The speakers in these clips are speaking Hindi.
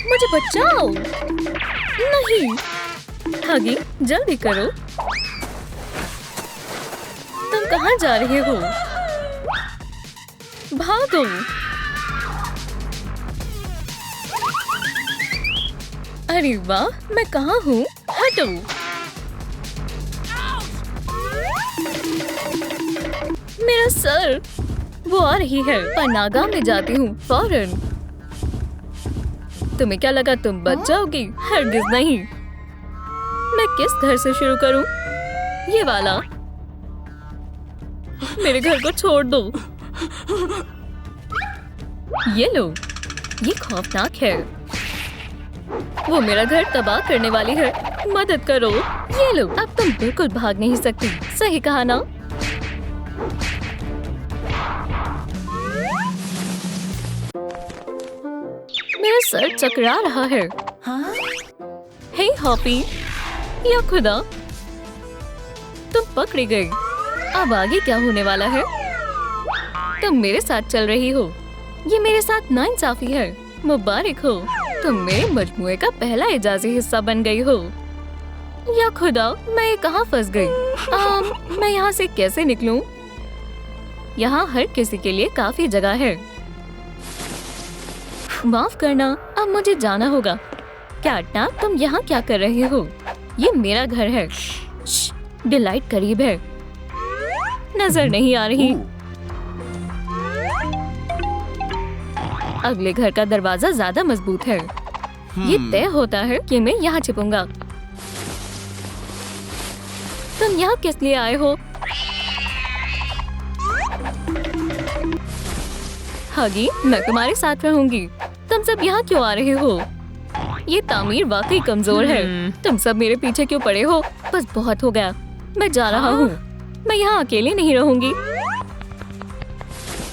मुझे बचाओ। नहीं हगी, जल्दी करो। तुम कहाँ जा रहे हो? भागो। अरे वाह, मैं कहाँ हूँ? हटो। मेरा सर। वो आ रही है। पनागा में जाती हूँ फौरन। तुम्हें क्या लगा तुम बच जाओगी? हरगिज नहीं। मैं किस घर से शुरू करूँ? ये वाला। मेरे घर को छोड़ दो। ये लो। ये खौफनाक है। वो मेरा घर तबाह करने वाली है। मदद करो। ये लो। अब तुम बिल्कुल भाग नहीं सकती। सही कहा ना? मेरा सर चकरा रहा है। हे हॉपी, या खुदा, तुम पकड़ी गई। अब आगे क्या होने वाला है? तुम मेरे साथ चल रही हो। ये मेरे साथ नाइंसाफी है। मुबारक हो, तुम मेरे मजमुए का पहला इजाज़ी हिस्सा बन गई हो। या खुदा, मैं ये कहाँ फंस गई? मैं यहाँ से कैसे निकलूं? यहाँ हर किसी के लिए काफी जगह है। माफ करना, अब मुझे जाना होगा। कैटना, तुम यहाँ क्या कर रहे हो? ये मेरा घर है। डिलाइट करीब है। नजर नहीं आ रही। अगले घर का दरवाजा ज्यादा मजबूत है। ये तय होता है कि मैं यहाँ छिपूंगा। तुम यहाँ किस लिए आए हो? हगी, मैं तुम्हारे साथ रहूंगी। तुम सब यहाँ क्यों आ रहे हो? ये तामीर वाकई कमजोर है। तुम सब मेरे पीछे क्यों पड़े हो? बस बहुत हो गया। मैं जा रहा हूँ। मैं यहाँ अकेले नहीं रहूंगी।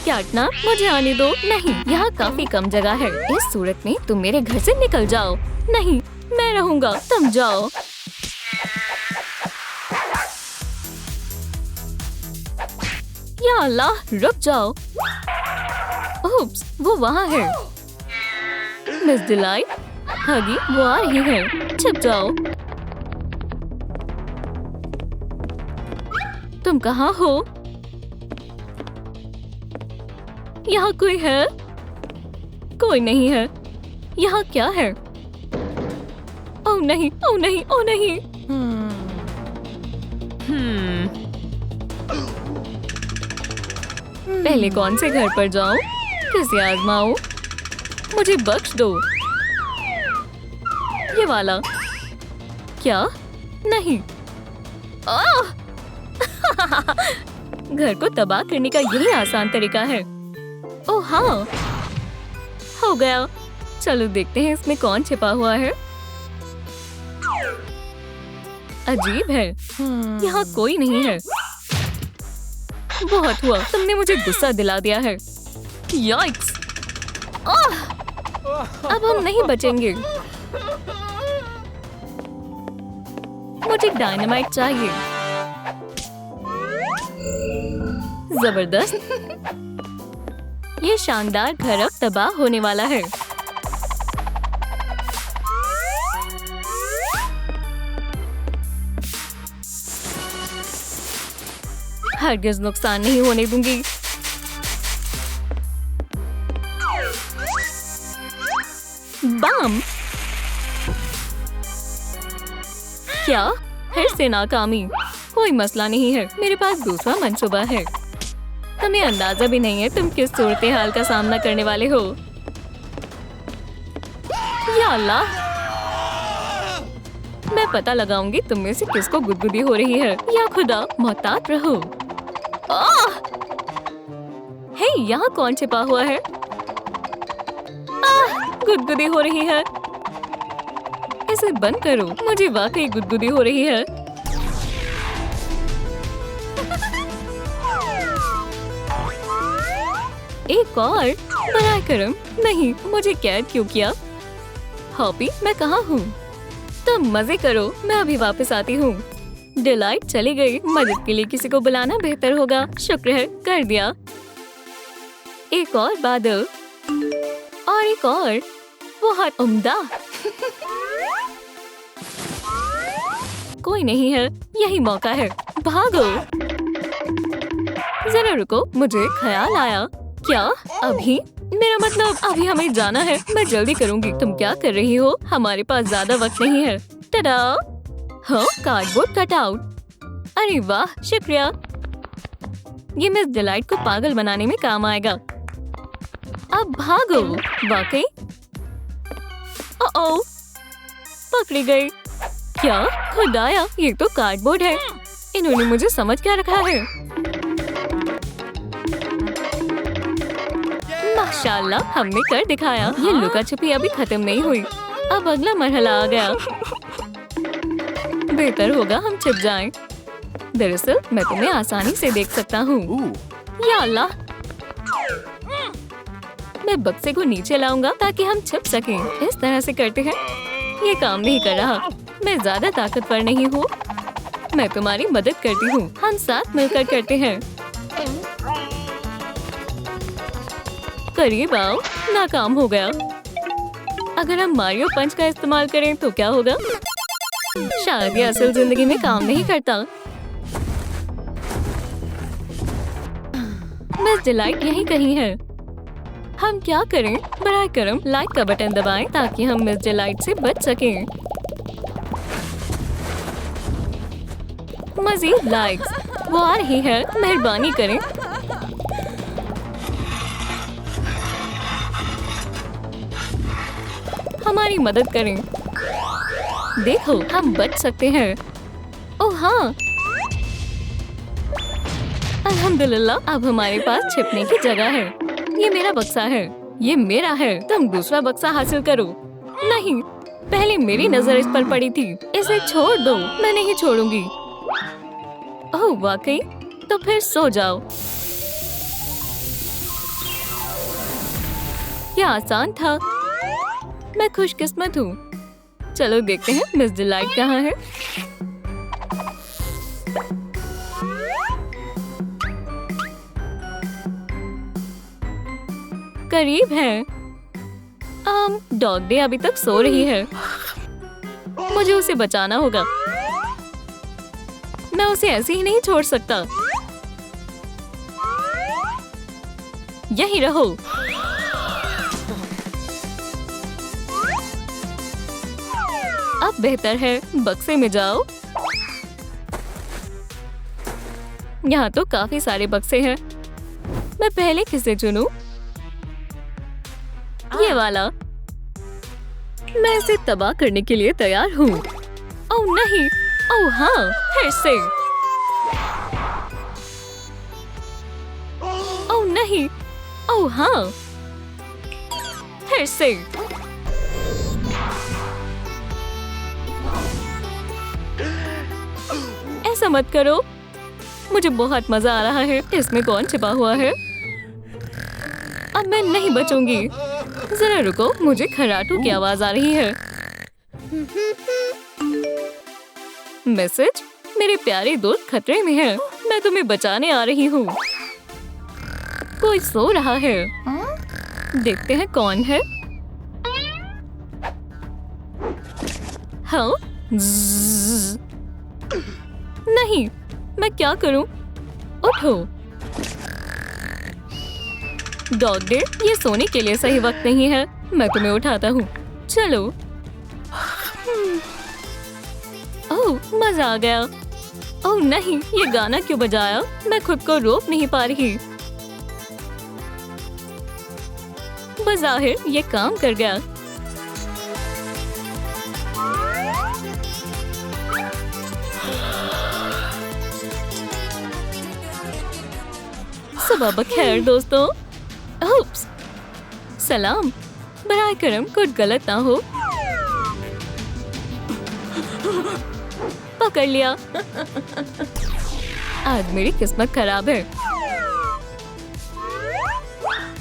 कैटना, मुझे आने दो। नहीं, यहाँ काफी कम जगह है। इस सूरत में तुम मेरे घर से निकल जाओ। नहीं, मैं रहूंगा। तुम जाओ। या अल्लाह, रुक जाओ। ओप्स, वो वहाँ है। मिस डिलाइट, हगी, वो आ रही है। छिप जाओ। तुम कहाँ हो? यहाँ कोई है? कोई नहीं है। यहाँ क्या है? ओह नहीं, ओह नहीं, ओह नहीं। पहले कौन से घर पर जाऊं? किसे आजमाऊं? मुझे बख्श दो। ये वाला। क्या? नहीं। घर को तबाह करने का यही आसान तरीका है। ओह हाँ, हो गया। चलो देखते हैं इसमें कौन छिपा हुआ है। अजीब है, यहाँ कोई नहीं है। बहुत हुआ, तुमने मुझे गुस्सा दिला दिया है। याइक्स! अब हम नहीं बचेंगे। मुझे डायनामाइट चाहिए। जबरदस्त। ये शानदार घर अब तबाह होने वाला है। हरगिज नुकसान नहीं होने दूंगी। बम! क्या? फिर से नाकामी। कोई मसला नहीं है, मेरे पास दूसरा मंसूबा है। तुम्हें अंदाजा भी नहीं है तुम किस सूरत हाल का सामना करने वाले हो। या अल्लाह, मैं पता लगाऊंगी तुम में से किसको गुदगुदी हो रही है। या खुदा, मोहतात रहो। हे, यहाँ कौन छिपा हुआ है? गुदगुदी हो रही है। इसे बंद करो, मुझे वाकई गुदगुदी हो रही है। एक और? बराए करम, नहीं, मुझे कैद क्यों किया? हॉपी, मैं कहाँ हूँ? तुम मजे करो, मैं अभी वापस आती हूँ। डिलाइट चली गई। मदद के लिए किसी को बुलाना बेहतर होगा। शुक्र है, कर दिया। एक और बादल और एक और, बहुत उम्दा। कोई नहीं है, यही मौका है, भागो। जरा रुको, मुझे ख्याल आया। क्या अभी? मेरा मतलब अभी हमें जाना है। मैं जल्दी करूंगी। तुम क्या कर रही हो? हमारे पास ज्यादा वक्त नहीं है। टडा! हाँ, कार्डबोर्ड कटआउट। अरे वाह, शुक्रिया। ये मिस डिलाइट को पागल बनाने में काम आएगा। अब भागो। वाकई? ओह, पकड़ी गई। क्या? खुदाया, ये तो कार्डबोर्ड है। इन्होंने मुझे समझ क्या रखा है? माशाल्लाह, हमने कर दिखाया। ये लुका छुपी अभी खत्म नहीं हुई। अब अगला मरहला आ गया। बेहतर होगा हम छिप जाएं। दरअसल मैं तुम्हें आसानी से देख सकता हूँ। या अल्लाह, मैं बक्से को नीचे लाऊंगा ताकि हम छिप सकें। इस तरह से करते हैं। ये काम नहीं कर रहा। मैं ज्यादा ताकतवर नहीं हूँ। मैं तुम्हारी मदद करती हूँ। हम साथ मिलकर करते हैं। करीब आओ। नाकाम हो गया। अगर हम मारियो पंच का इस्तेमाल करें तो क्या होगा? शायद ये असल जिंदगी में काम नहीं करता। मिस डिलाइट यहीं कहीं है। हम क्या करें? बराए करम लाइक का बटन दबाएं ताकि हम मिस डिलाइट से बच सकें। मजीद लाइक्स। वो आ रही है, मेहरबानी करें। हमारी मदद करें। देखो, हम बच सकते हैं। ओह हाँ, अल्हम्दुलिल्लाह, अब हमारे पास छिपने की जगह है। ये मेरा बक्सा है। ये मेरा है। तुम दूसरा बक्सा हासिल करो। नहीं, पहले मेरी नजर इस पर पड़ी थी। इसे छोड़ दो। मैं नहीं छोड़ूंगी। ओह वाकई? तो फिर सो जाओ। क्या आसान था। मैं खुशकिस्मत हूँ। चलो देखते हैं मिस डिलाइट कहाँ है। करीब है। डॉग डे अभी तक सो रही है। मुझे उसे बचाना होगा। मैं उसे ऐसे ही नहीं छोड़ सकता। यहीं रहो। अब बेहतर है, बक्से में जाओ। यहाँ तो काफी सारे बक्से हैं। मैं पहले किसे चुनूं? ये वाला। मैं इसे तबाह करने के लिए तैयार हूँ। ओह नहीं, ओह हाँ, फिर से। ओह नहीं, ओह हाँ, फिर से। ऐसा मत करो। मुझे बहुत मजा आ रहा है। इसमें कौन छिपा हुआ है? अब मैं नहीं बचूंगी। जरा रुको, मुझे खर्राटों की आवाज आ रही है। मैसेज? मेरे प्यारे दोस्त खतरे में है। मैं तुम्हें बचाने आ रही हूँ। कोई सो रहा है। देखते हैं कौन है। हाँ? नहीं, मैं क्या करूं? उठो। डॉग डे, ये सोने के लिए सही वक्त नहीं है। मैं तुम्हें उठाता हूँ। चलो। ओह, मजा आ गया। ओह नहीं, ये गाना क्यों बजाया? मैं खुद को रोक नहीं पा रही। बज़ाहिर ये काम कर गया। सुबह बखैर दोस्तों। ओप्स, सलाम। बराए करम कुछ गलत ना हो। पकड़ लिया। आज मेरी किस्मत खराब है।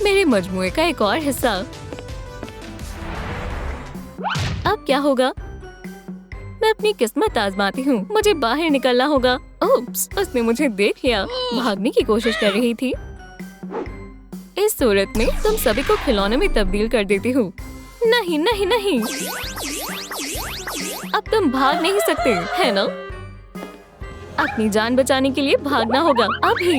मेरे मजमुए का एक और हिस्सा। अब क्या होगा? मैं अपनी किस्मत आजमाती हूँ। मुझे बाहर निकलना होगा। ओप्स, उसने मुझे देख लिया। भागने की कोशिश कर रही थी। इस सूरत में तुम सभी को खिलौने में तब्दील कर देती हूँ। नहीं नहीं नहीं, अब तुम भाग नहीं सकते, है ना? अपनी जान बचाने के लिए भागना होगा अभी।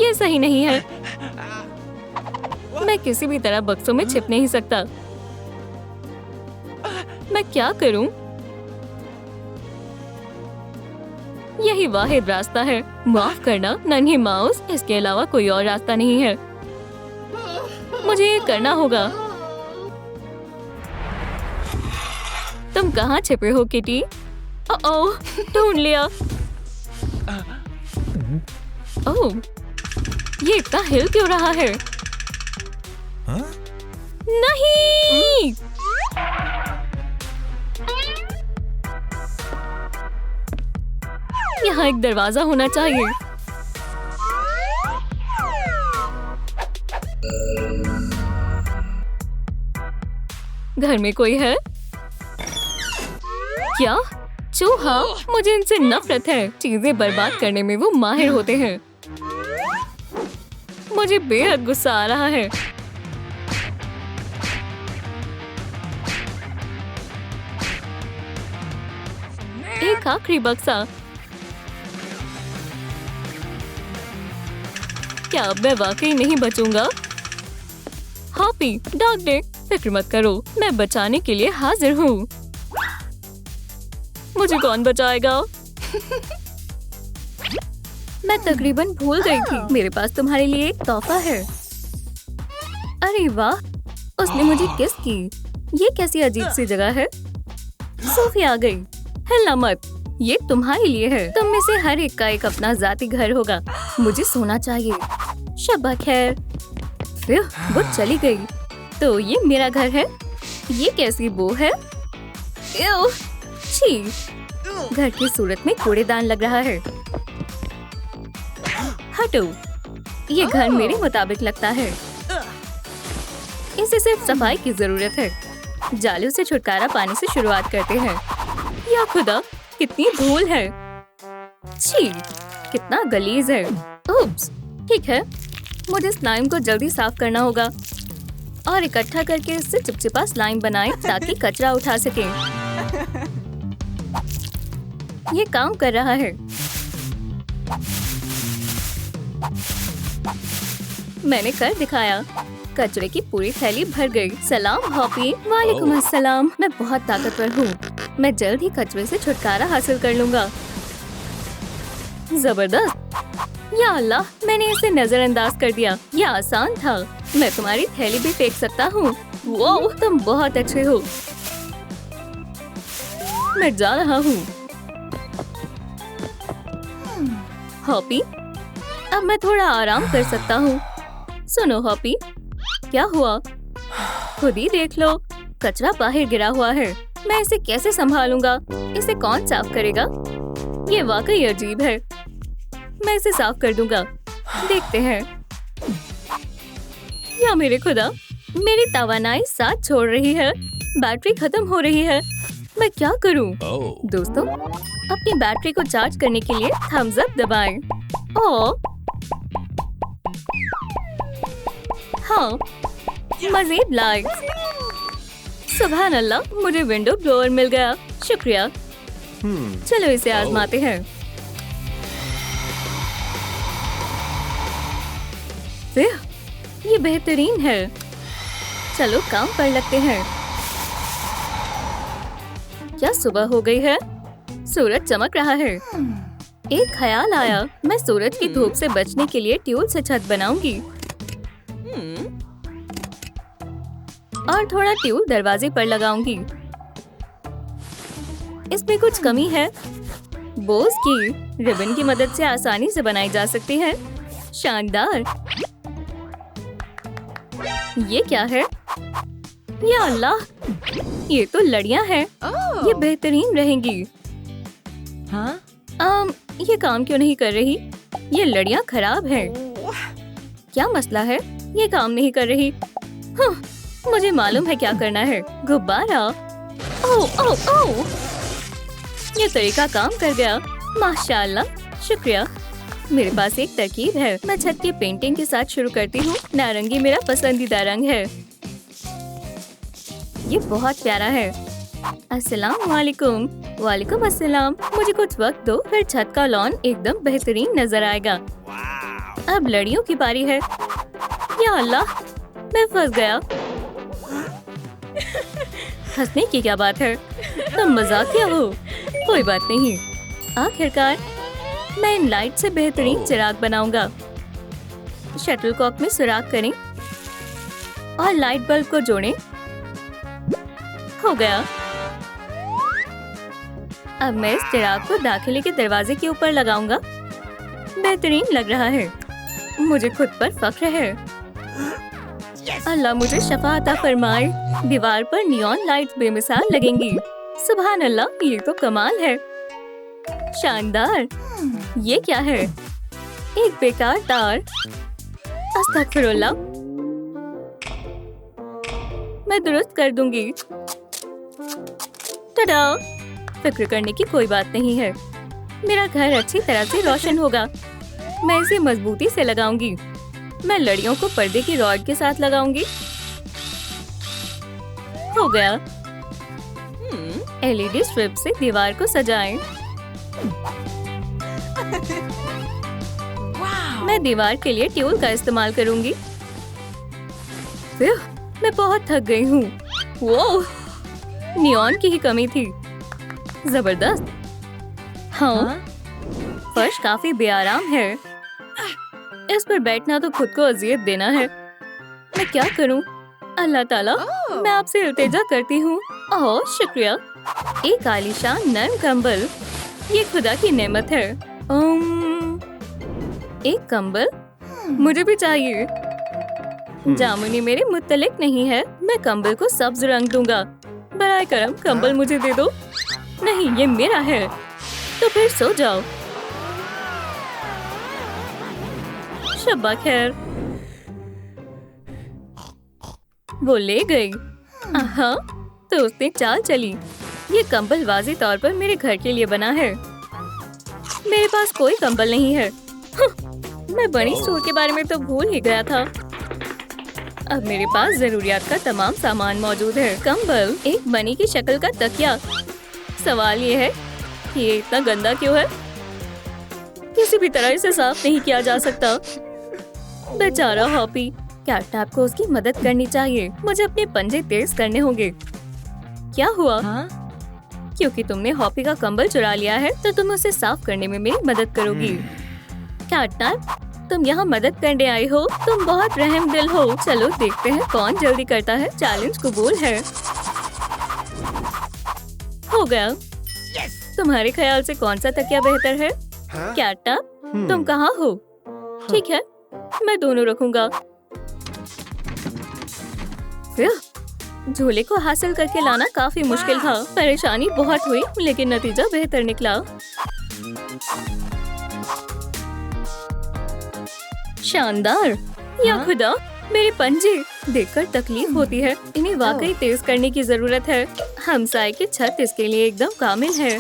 ये सही नहीं है। मैं किसी भी तरह बक्सों में छिप नहीं सकता। मैं क्या करूं? यही वाहिद रास्ता है। माफ करना नन्ही माउस, इसके अलावा कोई और रास्ता नहीं है। मुझे ये करना होगा। तुम कहाँ छिपे हो किटी? ओह, ढूंढ लिया। ओह, ये इतना हिल क्यों रहा है? नहीं! यहाँ एक दरवाजा होना चाहिए। घर में कोई है क्या? चूहा? मुझे इनसे नफरत है। चीजें बर्बाद करने में वो माहिर होते हैं। मुझे बेहद गुस्सा आ रहा है। एक आखिरी बक्सा। क्या अब मैं वाकई नहीं बचूंगा? हॉपी, डॉग डे, फिक्र मत करो, मैं बचाने के लिए हाजिर हूँ। मुझे कौन बचाएगा? मैं तकरीबन भूल गई थी। मेरे पास तुम्हारे लिए एक तोहफा है। अरे वाह, उसने मुझे किस की। ये कैसी अजीब सी जगह है। सोफी आ गई। हिलना मत, ये तुम्हारे लिए है। तुम में से हर एक का एक अपना जाती घर होगा। मुझे सोना चाहिए। शब्बा खैर। फिर वो चली गई। तो ये मेरा घर है। ये कैसी बो है? एव, छी। घर की सूरत में कूड़ेदान लग रहा है। हटो, ये घर मेरे मुताबिक लगता है। इसे सिर्फ सफाई की जरूरत है। जालों से छुटकारा पाने से शुरुआत करते हैं। या खुदा, कितनी धूल है। छी, कितना गलीज है। उप्स, ठीक है, मुझे स्लाइम को जल्दी साफ करना होगा और इकट्ठा करके इससे चिपचिपा स्लाइम बनाएं ताकि कचरा उठा सके। ये काम कर रहा है। मैंने कर दिखाया। कचरे की पूरी थैली भर गई। सलाम हॉपी। वालेकुम अस्सलाम। मैं बहुत ताकतवर हूँ। मैं जल्द ही कचरे से छुटकारा हासिल कर लूंगा। जबरदस्त। या अल्लाह, मैंने इसे नजरअंदाज कर दिया। यह आसान था। मैं तुम्हारी थैली भी फेंक सकता हूँ। वो, तुम बहुत अच्छे हो। मैं जा रहा हूँ। हॉपी, अब मैं थोड़ा आराम कर सकता हूँ। सुनो हॉपी, क्या हुआ? खुद ही देख लो, कचरा बाहर गिरा हुआ है। मैं इसे कैसे संभालूंगा? इसे कौन साफ करेगा? ये वाकई अजीब है। मैं इसे साफ कर दूंगा। देखते हैं। या मेरे खुदा, मेरी तवानाई साथ छोड़ रही है। बैटरी खत्म हो रही है। मैं क्या करूं? दोस्तों, अपनी बैटरी को चार्ज करने के लिए थम्स अप दबाएं। ओह, हाँ, मज़ीद लाइक्स। सुभान अल्लाह, मुझे विंडो ब्लोअर मिल गया। शुक्रिया। चलो इसे आजमाते हैं। ये बेहतरीन है। चलो काम पर लगते हैं। क्या सुबह हो गई है? सूरज चमक रहा है। एक ख्याल आया, मैं सूरज की धूप से बचने के लिए ट्यूल से छत बनाऊंगी और थोड़ा ट्यूल दरवाजे पर लगाऊंगी। इसमें कुछ कमी है। बोस की रिबन की मदद से आसानी से बनाई जा सकती है। शानदार। ये क्या है? या अल्लाह, ये तो लड़ियां हैं। ये बेहतरीन रहेंगी। हाँ? ये काम क्यों नहीं कर रही? ये लड़ियां खराब हैं। क्या मसला है? ये काम नहीं कर रही। हाँ, मुझे मालूम है क्या करना है। गुब्बारा। ओह ओह ओह, ये तरीका काम कर गया। माशाल्लाह, शुक्रिया। मेरे पास एक तरकीब है। मैं छत की पेंटिंग के साथ शुरू करती हूँ। नारंगी मेरा पसंदीदा रंग है। ये बहुत प्यारा है। अस्सलाम वालेकुम। वालेकुम अस्सलाम। मुझे कुछ वक्त दो, फिर छत का लॉन एकदम बेहतरीन नजर आएगा। अब लड़ियों की बारी है। या अल्लाह, मैं फंस गया। हंसने की क्या बात है? तुम मजाकिया हो। कोई बात नहीं। आखिरकार मैं इन लाइट से बेहतरीन चिराग बनाऊंगा। शटलकॉक में सुराख करें और लाइट बल्ब को जोड़ें। हो गया। अब मैं इस चिराग को दाखिले के दरवाजे के ऊपर लगाऊंगा। बेहतरीन लग रहा है। मुझे खुद पर फख्र है। अल्लाह मुझे शफा अता फरमाए। दीवार पर नियॉन लाइट्स बेमिसाल लगेंगी। सुभान अल्लाह, ये तो कमाल है। शानदार। ये क्या है? एक बेकार तार। अस्तगफिरुल्लाह। मैं दुरुस्त कर दूंगी। टडा! फिक्र करने की कोई बात नहीं है। मेरा घर अच्छी तरह से रोशन होगा। मैं इसे मजबूती से लगाऊंगी। मैं लड़ियों को पर्दे की रॉड के साथ लगाऊंगी। हो गया। एलईडी स्ट्रिप से दीवार को सजाएं। मैं दीवार के लिए ट्यूल का इस्तेमाल करूंगी। मैं बहुत थक गई हूँ। वो नियॉन की ही कमी थी। जबरदस्त। हाँ, फर्श काफी बेआराम है। इस पर बैठना तो खुद को अजियत देना है। मैं क्या करूं? अल्लाह ताला, मैं आपसे इल्तिजा करती हूँ। ओह शुक्रिया। एक आलीशान नर्म कंबल। ये खुदा की नेमत है। एक कंबल मुझे भी चाहिए। जामुनी मेरे मुत्तलिक नहीं है। मैं कंबल को सब्ज रंग दूंगा। बराए करम कंबल मुझे दे दो। नहीं, ये मेरा है। तो फिर सो जाओ। शब्बा खैर। वो ले गई। आहा, तो उसने चाल चली। ये कंबल वाज़ी तौर पर मेरे घर के लिए बना है। मेरे पास कोई कंबल नहीं है। मैं बड़ी स्टोर के बारे में तो भूल ही गया था। अब मेरे पास जरूरियात का तमाम सामान मौजूद है। कंबल, एक बनी की शक्ल का तकिया। सवाल ये है, ये इतना गंदा क्यों है? किसी भी तरह इसे साफ नहीं किया जा सकता। बेचारा हॉपी। कैटनैप को उसकी मदद करनी चाहिए। मुझे अपने पंजे तेज करने होंगे। क्या हुआ? क्योंकि तुमने हॉपी का कंबल चुरा लिया है, तो तुम उसे साफ करने में मेरी मदद करोगी। कैटनैप, तुम यहाँ मदद करने आई हो। तुम बहुत रहम दिल हो। चलो देखते हैं कौन जल्दी करता है। चैलेंज कबूल है। हो गया। तुम्हारे ख्याल से कौन सा तकिया बेहतर है? कैटनैप, तुम कहाँ हो? ठीक है, मैं दोनों रखूंगा। झोले को हासिल करके लाना काफी मुश्किल था। परेशानी बहुत हुई, लेकिन नतीजा बेहतर निकला। शानदार। या खुदा, मेरे पंजे देखकर तकलीफ होती है। इन्हें वाकई तेज करने की जरूरत है। हमसाए की छत इसके लिए एकदम कामिल है।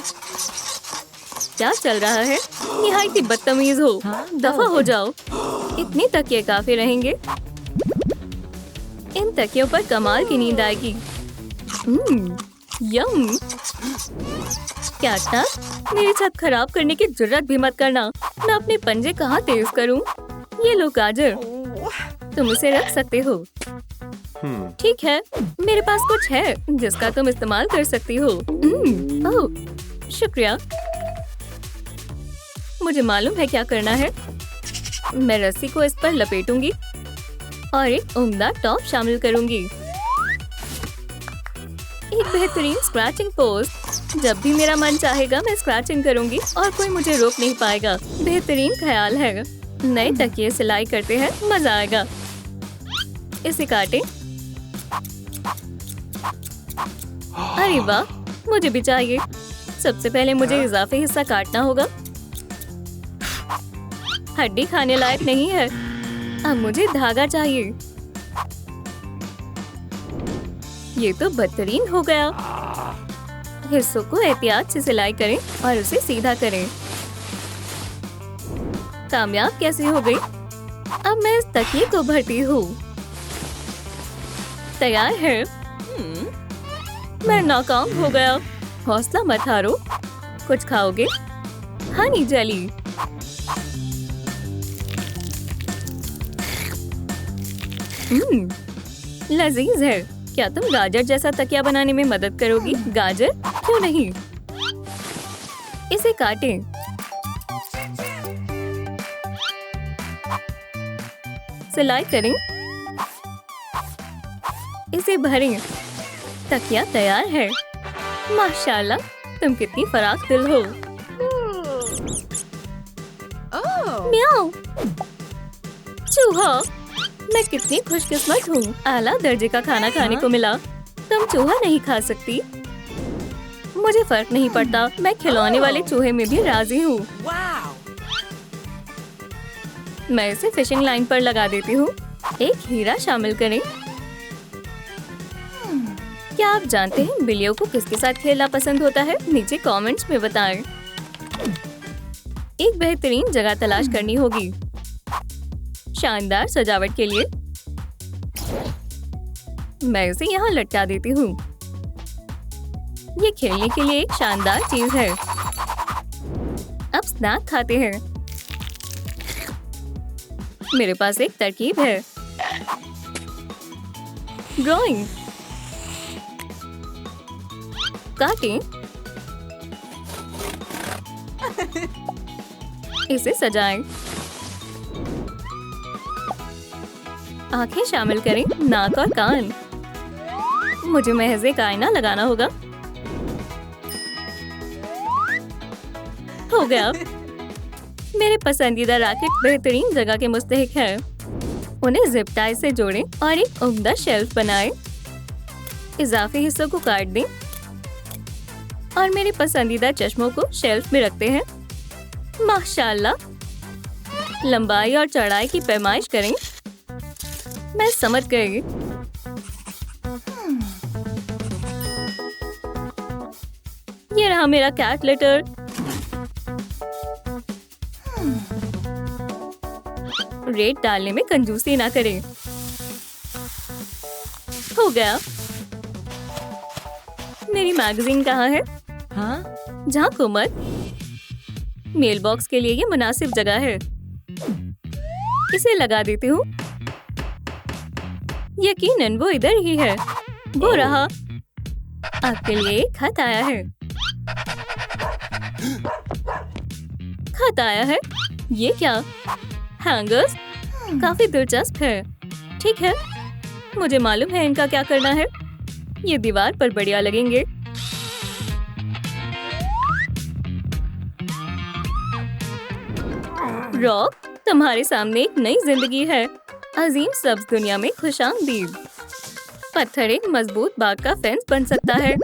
क्या चल रहा है? निहायत ही बदतमीज हो। दफा हो जाओ। इतनी तकिए काफी रहेंगे। इन तकियों पर कमाल की नींद आएगी। यम। क्या मेरी छत खराब करने की जुर्रत भी मत करना। मैं अपने पंजे कहाँ तेज करूँ? ये लो गाजर, तुम इसे रख सकते हो। ठीक है, मेरे पास कुछ है जिसका तुम इस्तेमाल कर सकती हो। ओह, शुक्रिया। मुझे मालूम है क्या करना है। मैं रस्सी को इस पर लपेटूंगी और एक उम्दा टॉप शामिल करूंगी। एक बेहतरीन स्क्रैचिंग पोस्ट। जब भी मेरा मन चाहेगा मैं स्क्रैचिंग करूंगी और कोई मुझे रोक नहीं पाएगा। बेहतरीन ख्याल है। नए तकिए सिलाई करते हैं, मजा आएगा। इसे काटें। अरे वाह, मुझे भी चाहिए। सबसे पहले मुझे इजाफी हिस्सा काटना होगा। हड्डी खाने लायक नहीं है। अब मुझे धागा चाहिए। ये तो बेहतरीन हो गया। हिस्सों को एहतियात से सिलाई करें और उसे सीधा करें। कामयाब कैसे हो गई? अब मैं इस तकिए को भरती हूँ। तैयार है। मैं नाकाम हो गया। हौसला मत हारो। कुछ खाओगे? हनी जेली। लजीज है। क्या तुम गाजर जैसा तकिया बनाने में मदद करोगी? गाजर? क्यों नहीं? इसे काटें। सिलाई करें। इसे भरें। तकिया तैयार है। माशाल्लाह, तुम कितनी फराक दिल हो। म्याऊ। चूहा। मैं कितनी खुशकिस्मत हूँ। आला दर्जे का खाना खाने को मिला। तुम चूहा नहीं खा सकती। मुझे फर्क नहीं पड़ता। मैं खिलौने वाले चूहे में भी राजी हूँ। मैं इसे फिशिंग लाइन पर लगा देती हूँ। एक हीरा शामिल करें। क्या आप जानते हैं बिल्लियों को किसके साथ खेलना पसंद होता है? नीचे कमेंट्स में बताएं। एक बेहतरीन जगह तलाश करनी होगी शानदार सजावट के लिए। मैं इसे यहाँ लटका देती हूँ। ये खेलने के लिए एक शानदार चीज है। अब स्नैक खाते हैं। मेरे पास एक तरकीब है। ड्राइंग। काटें। इसे सजाएं। आंखें शामिल करें, नाक और कान। मुझे महज एक आईना लगाना होगा। हो गया। मेरे पसंदीदा रैकेट बेहतरीन जगह के मुस्तहिक है। उन्हें जिप टाई से जोड़ें और एक उम्दा शेल्फ बनाएं। इजाफी हिस्सों को काट दें और मेरे पसंदीदा चश्मों को शेल्फ में रखते हैं। माशाल्लाह, लंबाई और चौड़ाई की पैमाइश करें। मैं समझ गई। ये रहा मेरा कैट लेटर। रेट डालने में कंजूसी ना करें। हो गया। मेरी मैगजीन कहाँ है? हाँ? झांको मत। मेल बॉक्स के लिए ये मुनासिब जगह है। इसे लगा देती हूँ। यकीनन वो इधर ही है। वो रहा। आपके लिए एक खत आया है। खत आया है? ये क्या? हैंगर्स? काफी दिलचस्प है। ठीक है, मुझे मालूम है इनका क्या करना है। ये दीवार पर बढ़िया लगेंगे। रॉक, तुम्हारे सामने एक नई जिंदगी है। अजीम सब्ज दुनिया में खुशामदीद। पत्थर एक मजबूत बाग का फेंस बन सकता है।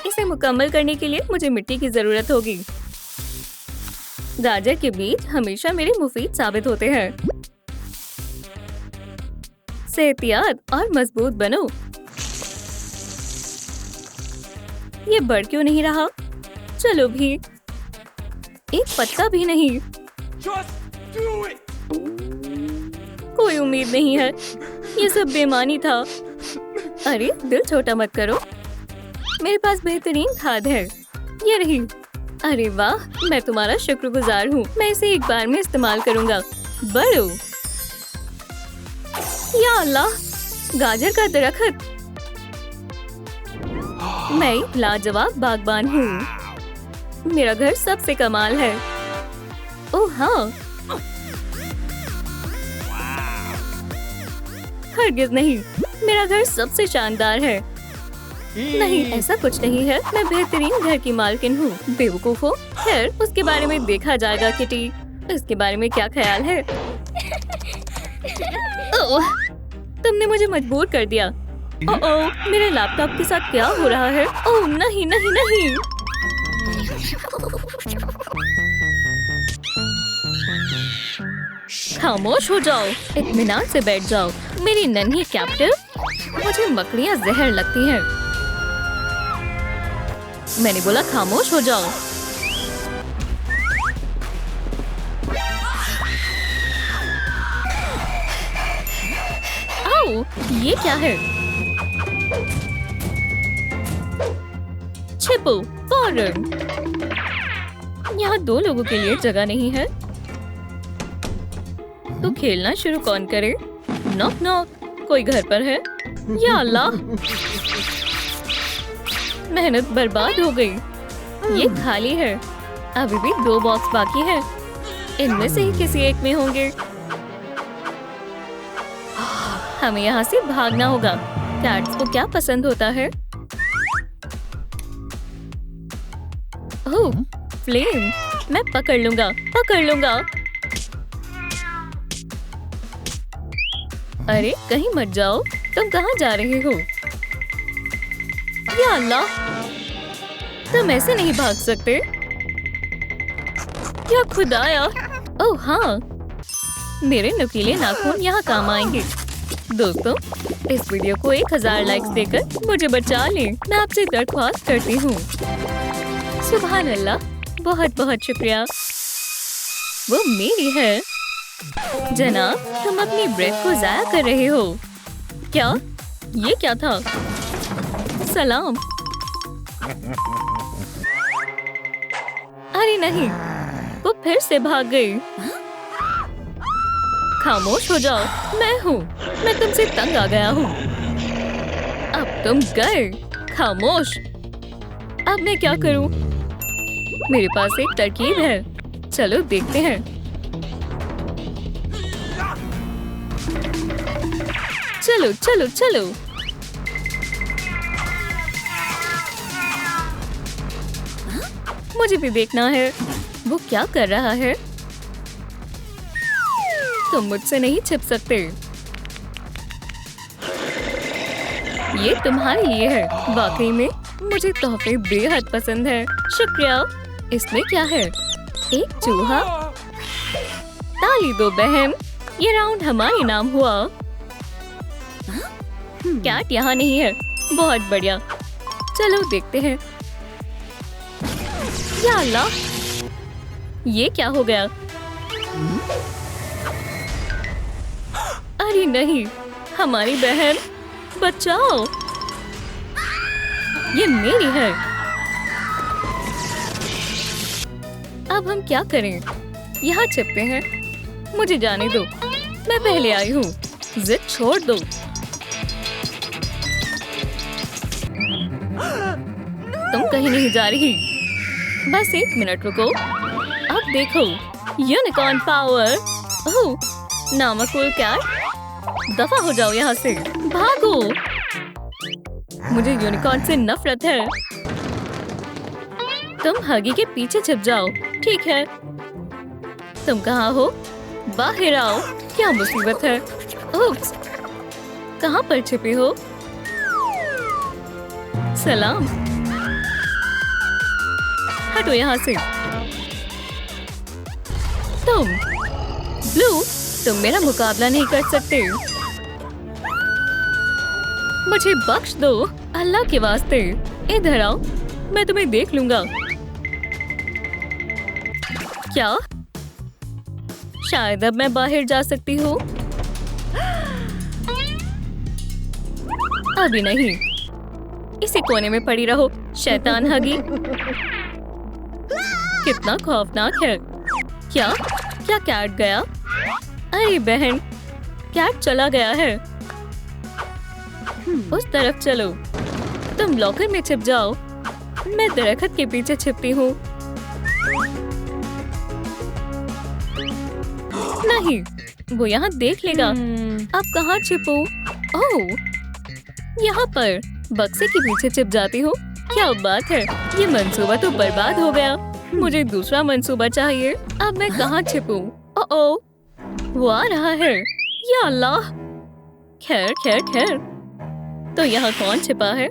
इसे मुकम्मल करने के लिए मुझे मिट्टी की जरूरत होगी। गाजर के बीज हमेशा मेरे मुफीद साबित होते हैं। सेहतियात और मजबूत बनो। ये बढ़ क्यों नहीं रहा? चलो भी। एक पत्ता भी नहीं। कोई उम्मीद नहीं है। ये सब बेईमानी था। अरे दिल छोटा मत करो। मेरे पास बेहतरीन खाद है। ये रही। अरे वाह, मैं तुम्हारा शुक्रगुजार हूँ। मैं इसे एक बार में इस्तेमाल करूँगा। बढ़ो। या अल्लाह, गाजर का दरख्त। मैं एक लाजवाब बागबान हूँ। मेरा घर सबसे कमाल है। ओह हाँ। हरगिज़ नहीं, मेरा घर सबसे शानदार है। नहीं, ऐसा कुछ नहीं है। मैं बेहतरीन घर की मालकिन हूँ। बेवकूफ हो। खैर, उसके बारे में देखा जाएगा। किटी, इसके बारे में क्या ख्याल है? ओह, तुमने मुझे मजबूर कर दिया। ओह, मेरे लैपटॉप के साथ क्या हो रहा है? ओह नहीं नहीं नहीं। खामोश हो जाओ। इत्मीनान से बैठ जाओ। मेरी नन्ही कैप्टिव, मुझे मकड़ियाँ जहर लगती हैं। मैंने बोला खामोश हो जाओ। ये क्या है? छिपो फौरन। यहाँ 2 लोगों के लिए जगह नहीं है। तो खेलना शुरू कौन करे? नॉक नॉक, कोई घर पर है? या अल्लाह, मेहनत बर्बाद हो गई। ये खाली है। अभी भी 2 बॉक्स बाकी है। इनमें से ही किसी एक में होंगे। हमें यहाँ से भागना होगा। कैट्स को क्या पसंद होता है? ओह, फ्लेम। मैं पकड़ लूंगा, पकड़ लूंगा। अरे कहीं मत जाओ। तुम कहाँ जा रहे हो? या अल्लाह, तुम ऐसे नहीं भाग सकते। या खुदाया। ओह हाँ, मेरे नुकीले नाखून यहाँ काम आएंगे। दोस्तों, इस वीडियो को 1000 लाइक्स देकर मुझे बचा लें। मैं आपसे दरख्वास्त करती हूँ। सुभान अल्लाह, बहुत बहुत शुक्रिया। वो मेरी है। जनाब, तुम अपनी ब्रेथ को जाया कर रहे हो। क्या? ये क्या था? सलाम। अरे नहीं, वो फिर से भाग गई। खामोश हो जाओ। मैं तुमसे तंग आ गया हूँ। अब तुम गए। खामोश। अब मैं क्या करूँ? मेरे पास एक तरकीब है। चलो देखते हैं। चलो चलो चलो। मुझे भी देखना है वो क्या कर रहा है। तुम मुझसे नहीं छिप सकते। ये तुम्हारे लिए है। वाकई में मुझे तोहफे बेहद पसंद है। शुक्रिया। इसमें क्या है? एक चूहा। ताली दो बहन, ये राउंड हमारे नाम हुआ। कैट यहाँ नहीं है। बहुत बढ़िया। चलो देखते हैं। या अल्लाह, ये क्या हो गया? अरे नहीं, हमारी बहन, बचाओ। ये मेरी है। अब हम क्या करें? यहाँ छिपते हैं। मुझे जाने दो, मैं पहले आई हूँ। जिद छोड़ दो। तुम कहीं नहीं जा रही। बस 1 मिनट रुको। अब देखो, यूनिकॉर्न पावर। ओह, नामकुल कैट, दफा हो जाओ यहाँ से। भागो। मुझे यूनिकॉर्न से नफरत है। तुम हगी के पीछे छिप जाओ। ठीक है। तुम कहाँ हो? बाहर आओ। क्या मुसीबत है? ओप्स, कहाँ पर छिपे हो? सलाम। हटो यहाँ से। तुम ब्लू, तुम मेरा मुकाबला नहीं कर सकते। मुझे बख्श दो, अल्लाह के वास्ते। इधर आओ, मैं तुम्हें देख लूंगा। क्या? शायद अब मैं बाहर जा सकती हूँ। अभी नहीं। इसी कोने में पड़ी रहो, शैतान हगी। कितना खौफनाक है। क्या कैट गया? अरे बहन, कैट चला गया है। उस तरफ चलो। तुम लॉकर में छिप जाओ। मैं दरख्त के पीछे छिपती हूँ। नहीं, वो यहाँ देख लेगा। अब कहाँ छिपूं? ओह, यहाँ पर बक्से के पीछे छिप जाती हूँ। क्या बात है। ये मंसूबा तो बर्बाद हो गया। मुझे दूसरा मंसूबा चाहिए। अब मैं कहाँ छिपूं? ओह, वो आ रहा है। या अल्लाह। खैर खैर खैर। तो यहाँ कौन छिपा है?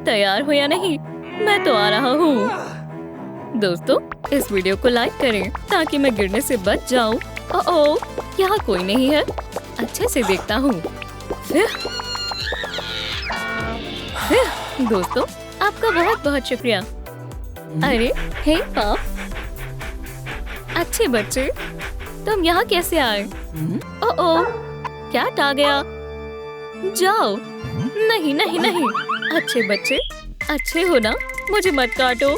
तैयार हो या नहीं? मैं तो आ रहा हूँ। दोस्तों, इस वीडियो को लाइक करें ताकि मैं गिरने से बच जाऊँ। ओह, यहाँ कोई नहीं है। अच्छे से देखता हूँ। दोस्तों, आपका बहुत बहुत शुक्रिया। अरे हे पाप, अच्छे बच्चे, तुम यहाँ कैसे आए? ओह, कैट आ गया। जाओ। नहीं नहीं नहीं, अच्छे बच्चे अच्छे हो ना, मुझे मत काटो।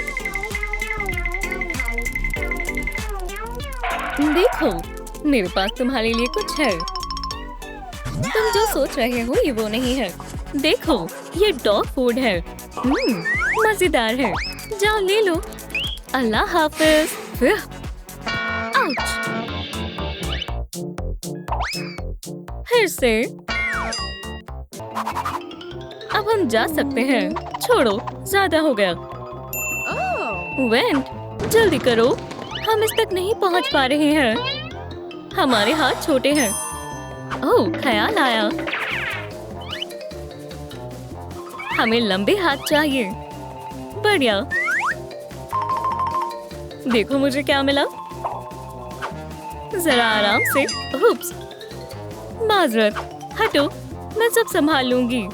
देखो, मेरे पास तुम्हारे लिए कुछ है। तुम जो सोच रहे हो ये वो नहीं है। देखो, ये डॉग फूड है। मजेदार है, जाओ ले लो। अल्लाह हाफिज। आउच। फिर से। अब हम जा सकते हैं। छोड़ो, ज्यादा हो गया। वेंट, जल्दी करो, हम इस तक नहीं पहुंच पा रहे हैं। हमारे हाथ छोटे हैं। ओह, ख्याल आया। हमें लंबे हाथ चाहिए। बढ़िया। देखो मुझे क्या मिला। जरा आराम से। उप्स, माजरत, हटो, मैं सब संभाल लूंगी।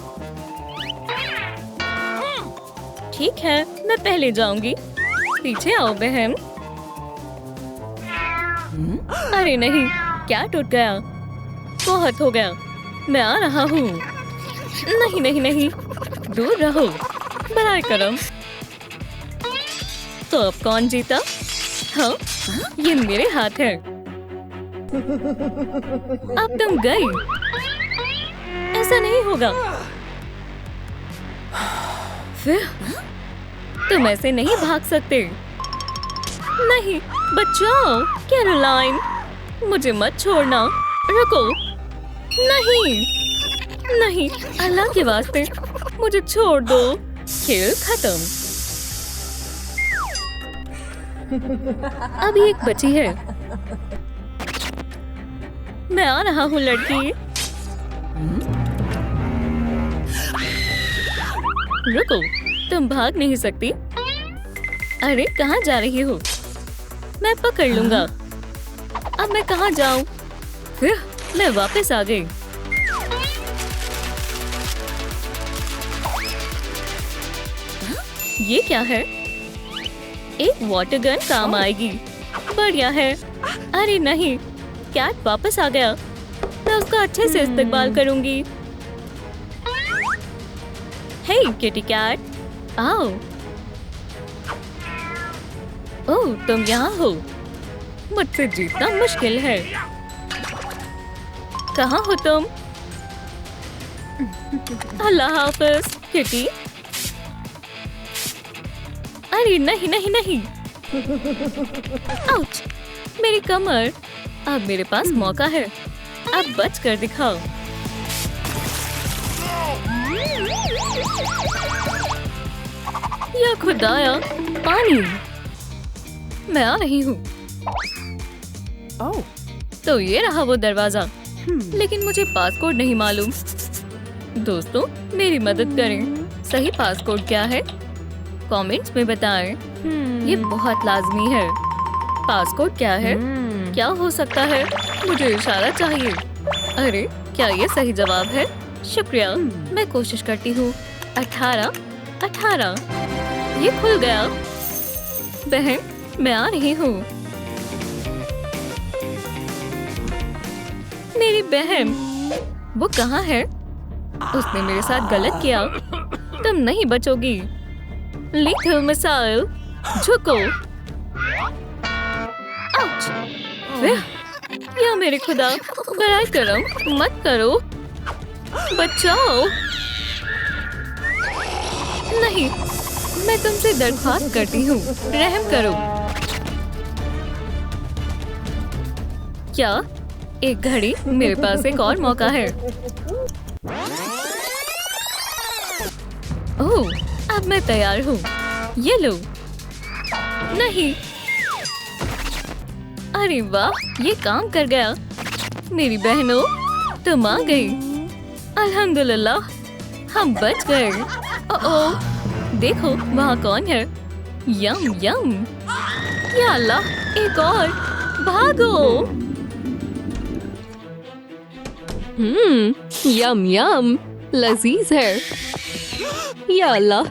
ठीक है, मैं पहले जाऊंगी। पीछे आओ बहन। अरे नहीं, क्या टूट गया? बहुत हो गया, मैं आ रहा हूँ। नहीं नहीं नहीं, दूर रहो, बराए करम। तो अब कौन जीता? हाँ, ये मेरे हाथ है। अब तुम गई। ऐसा नहीं होगा। फिर तुम ऐसे नहीं भाग सकते। नहीं, बचाओ कैरोलाइन, मुझे मत छोड़ना। रुको। नहीं नहीं, अल्लाह के वास्ते मुझे छोड़ दो। खेल खत्म। अभी एक बची है। मैं आ रहा हूँ लड़की। रुको, तुम भाग नहीं सकती। अरे कहाँ जा रही हो? मैं पकड़ लूंगा। अब मैं कहाँ जाऊँ? मैं वापस आ गई। ये क्या है? एक वाटर गन काम आएगी। बढ़िया है। अरे नहीं, कैट वापस आ गया। मैं उसका अच्छे से इस्तेमाल करूंगी। हे किटी कैट, आओ। ओह, तुम यहाँ हो। मुझसे जीतना मुश्किल है। कहाँ हो तुम? अल्लाह हाफिज किटी। अरे नहीं नहीं नहीं। आउच, मेरी कमर। अब मेरे पास मौका है। अब बच कर दिखाओ। या खुदाया, पानी। मैं आ रही हूँ। तो ये रहा वो दरवाजा। लेकिन मुझे पासकोड नहीं मालूम। दोस्तों, मेरी मदद करें। सही पासकोड क्या है? कमेंट्स में बताएं। ये बहुत लाजमी है। पासकोड क्या है? क्या हो सकता है? मुझे इशारा चाहिए। अरे, क्या ये सही जवाब है? शुक्रिया, मैं कोशिश करती हूँ। 18 18। ये खुल गया। बहन, मैं आ रही हूँ। मेरी बहन, वो कहाँ है? उसने मेरे साथ गलत किया। तुम नहीं बचोगी। लिथिल मिसाइल, झुको। आउच। या मेरे खुदा, बराए करम, मत करो। बचाओ। नहीं, मैं तुमसे दरख्वास्त करती हूँ, रहम करो। क्या? एक घड़ी? मेरे पास एक और मौका है। ओह, अब मैं तैयार हूँ। ये लो। नहीं। अरे वाह, ये काम कर गया। मेरी बहनों, तुम आ गई। अल्हम्दुलिल्लाह, हम बच गए। ओह, देखो वहाँ कौन है? यम यम। या अल्लाह, एक और। भागो। यम यम, लजीज है। या अल्लाह।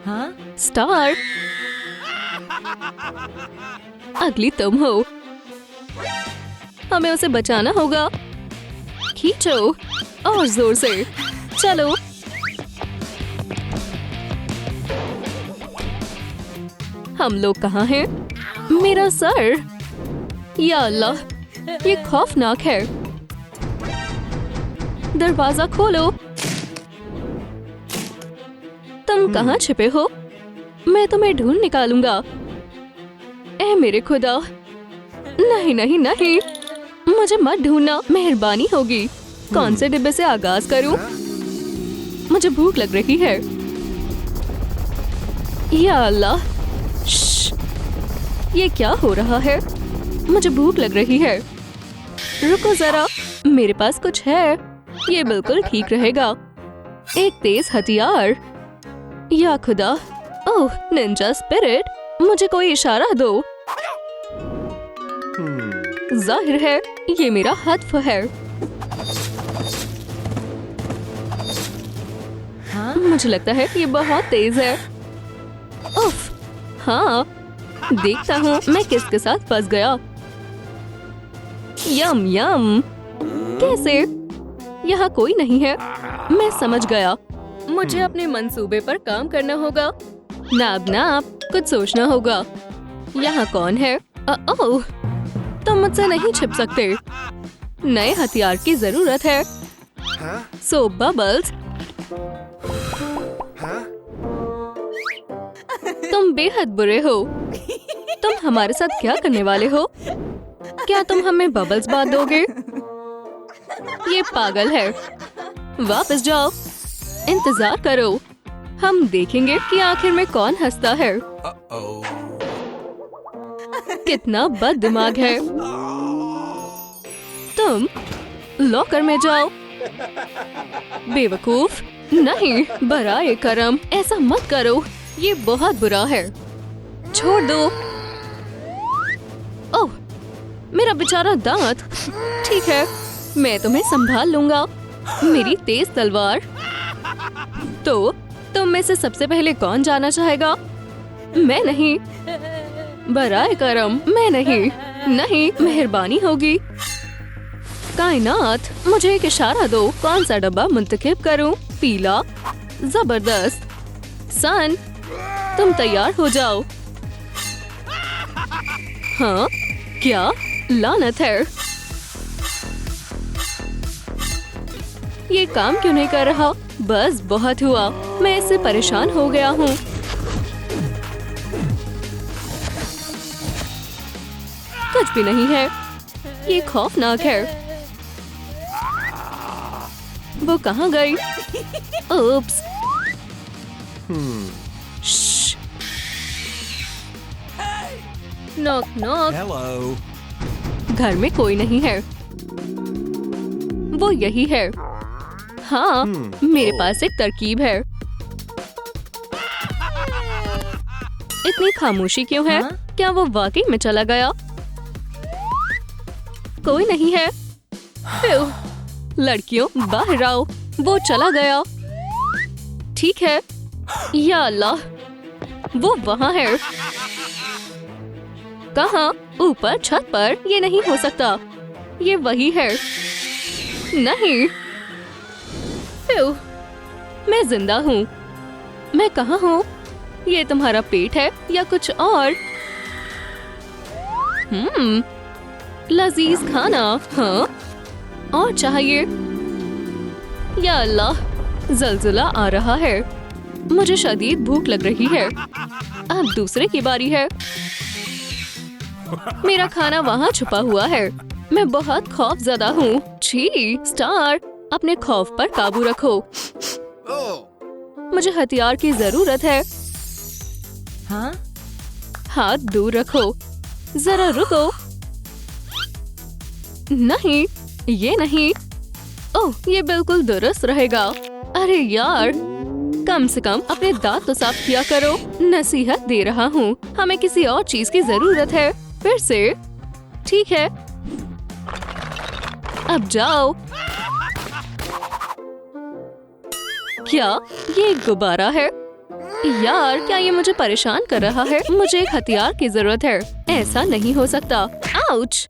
हाँ? स्टार। अगली तुम हो। हमें उसे बचाना होगा। खींचो। और जोर से। चलो। हम लोग कहाँ हैं? मेरा सर। या अल्लाह, ये खौफनाक है। दरवाजा खोलो। तुम कहाँ छिपे हो? मैं तुम्हें ढूंढ निकालूंगा। ए मेरे खुदा, नहीं नहीं नहीं, मुझे मत ढूंढना, मेहरबानी होगी। कौन से डिब्बे से आगाज करूं? मुझे भूख लग रही है। या अल्लाह, ये क्या हो रहा है? मुझे भूख लग रही है। रुको जरा, मेरे पास कुछ है। ये बिल्कुल ठीक रहेगा। एक तेज हथियार। या खुदा, ओह निंजा स्पिरिट, मुझे कोई इशारा दो। जाहिर है ये मेरा हत्फ है। मुझे लगता है ये बहुत तेज है। उफ, हाँ, देखता हूँ मैं किसके साथ फंस गया। यम यम। कैसे? यहाँ कोई नहीं है। मैं समझ गया। मुझे अपने मंसूबे पर काम करना होगा। नाब नाब, कुछ सोचना होगा। यहाँ कौन है? ओह, तुम मुझसे नहीं छिप सकते। नए हथियार की जरूरत है। Soap bubbles. तुम बेहद बुरे हो। तुम हमारे साथ क्या करने वाले हो? क्या तुम हमें बबल्स बांध दोगे? ये पागल है। वापस जाओ। इंतजार करो। हम देखेंगे कि आखिर में कौन हंसता है। कितना बददिमाग है। तुम लॉकर में जाओ। बेवकूफ, नहीं, बराए करम, ऐसा मत करो। ये बहुत बुरा है। छोड़ दो। ओह, मेरा बेचारा दांत। ठीक है, मैं तुम्हें संभाल लूंगा। मेरी तेज तलवार। तो तुम में से सबसे पहले कौन जाना चाहेगा? मैं नहीं। बराए करम, मैं नहीं। नहीं, मेहरबानी होगी। कायनात, मुझे एक इशारा दो। कौन सा डब्बा मुंतखब करूं? पीला। जबरदस्त। सन, तुम तैयार हो जाओ। हाँ, क्या लानत है। ये काम क्यों नहीं कर रहा? बस बहुत हुआ। मैं इससे परेशान हो गया हूँ। कुछ भी नहीं है। ये खौफनाक है। वो कहाँ गई? ओप्स। श्श। Knock knock. Hello. घर में कोई नहीं है। वो यही है। हाँ, मेरे पास एक तरकीब है। इतनी खामोशी क्यों है? क्या वो वाकई में चला गया? कोई नहीं है। लड़कियों, बाहर आओ। वो चला गया। ठीक है। या अल्लाह, वो वहाँ है। कहाँ? ऊपर छत पर? ये नहीं हो सकता। ये वही है। नहीं, मैं जिंदा हूँ। मैं कहाँ हूँ? ये तुम्हारा पेट है या कुछ और? लजीज खाना। हाँ, और चाहिए। या अल्लाह, जल्जला आ रहा है। मुझे शदीद भूख लग रही है। अब दूसरे की बारी है। मेरा खाना वहाँ छुपा हुआ है। मैं बहुत खौफजदा हूँ। छी, स्टार, अपने खौफ पर काबू रखो। मुझे हथियार की जरूरत है। हाँ? हाथ दूर रखो। जरा रुको। नहीं, ये नहीं। ओह, ये बिल्कुल दुरुस्त रहेगा। अरे यार, कम से कम अपने दांत तो साफ किया करो। नसीहत दे रहा हूँ। हमें किसी और चीज की जरूरत है। फिर से। ठीक है, अब जाओ। क्या ये एक गुब्बारा है? यार, क्या ये मुझे परेशान कर रहा है? मुझे एक हथियार की जरूरत है। ऐसा नहीं हो सकता। आउच!